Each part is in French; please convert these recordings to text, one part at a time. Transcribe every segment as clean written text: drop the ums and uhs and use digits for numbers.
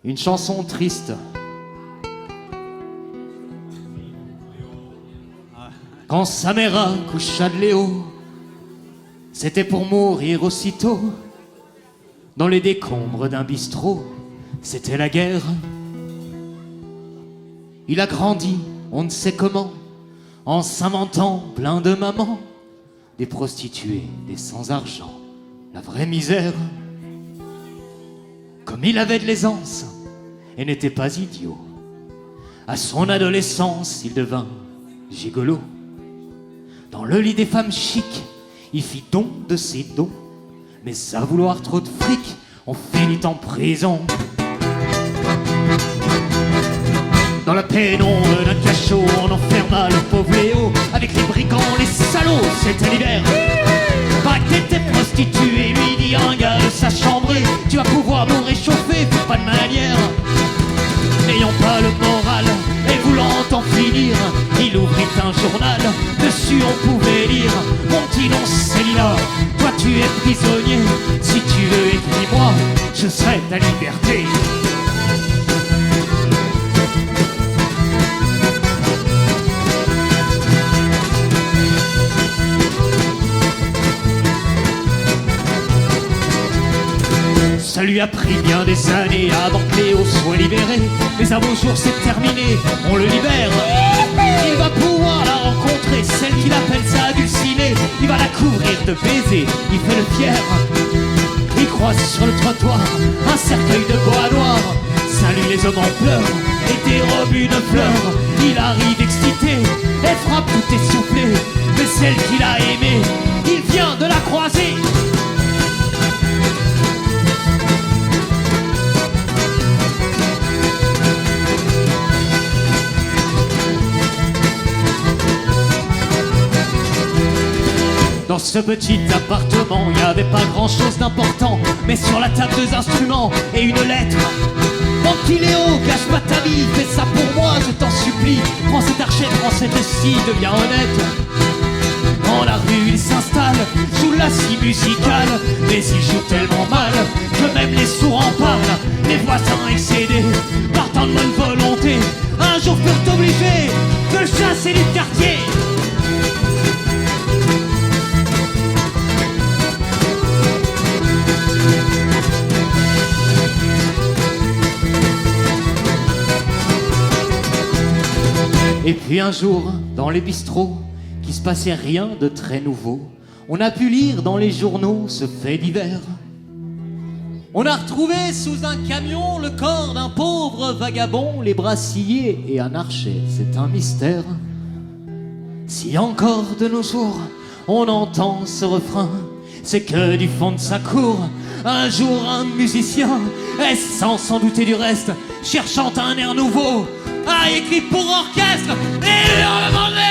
Une chanson triste. Quand sa mère accoucha de Léo, c'était pour mourir aussitôt. Dans les décombres d'un bistrot, c'était la guerre. Il a grandi, on ne sait comment, en s'inventant plein de mamans, des prostituées, des sans-argent, la vraie misère. Comme il avait de l'aisance et n'était pas idiot, à son adolescence, il devint gigolo. Dans le lit des femmes chics, il fit don de ses dons, mais à vouloir trop de fric, on finit en prison. Dans la pénombre d'un cachot, on enferma le pauvre Léo avec les brigands, les salauds, c'était l'hiver. Paraît que t'étais prostituée, lui dit un gars de sa chambrée. Tu vas pouvoir nous réchauffer, fais pas de manière. N'ayant pas le moral et voulant en finir, il ouvrit un journal, dessus on pouvait lire: mon petit nom c'est Lila, toi tu es prisonnier. Si tu veux écris-moi, je serai ta liberté. Ça lui a pris bien des années avant que Léo soit libéré. Mais un beau jour c'est terminé, on le libère. Il va pouvoir la rencontrer, celle qu'il appelle sa dulcinée. Il va la couvrir de baisers, il fait le fier. Il croise sur le trottoir un cercueil de bois noir. Salut les hommes en pleurs et dérobe une fleur. Il arrive excité, elle frappe tout essoufflé. Mais celle qu'il a aimée, il vient de la croiser. Dans ce petit appartement, il n'y avait pas grand chose d'important, mais sur la table deux instruments et une lettre. Mon petit Léo, cache pas ta vie, fais ça pour moi, je t'en supplie. Prends cette archette, prends cette scie, deviens honnête. Dans la rue, il s'installe sous la scie musicale, mais il joue tellement mal que même les sourds en parlent. Les voisins excédés, partant de bonne volonté, un jour furent obligés de le chasser du quartier. Et puis un jour, dans les bistrots, qu'il se passait rien de très nouveau, on a pu lire dans les journaux ce fait divers. On a retrouvé sous un camion le corps d'un pauvre vagabond, les bras sciés et un archet, c'est un mystère. Si encore de nos jours on entend ce refrain, c'est que du fond de sa cour, un jour un musicien, sans douter du reste, cherchant un air nouveau, a écrit pour orchestre et hurlement de Léon.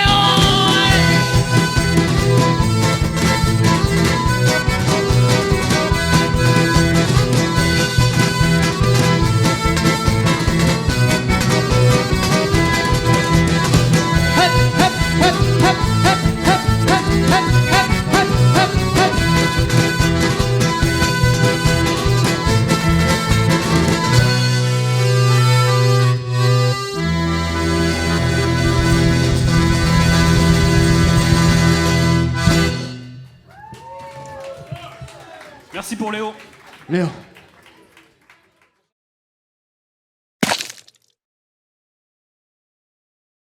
Merci pour Léo. Léo.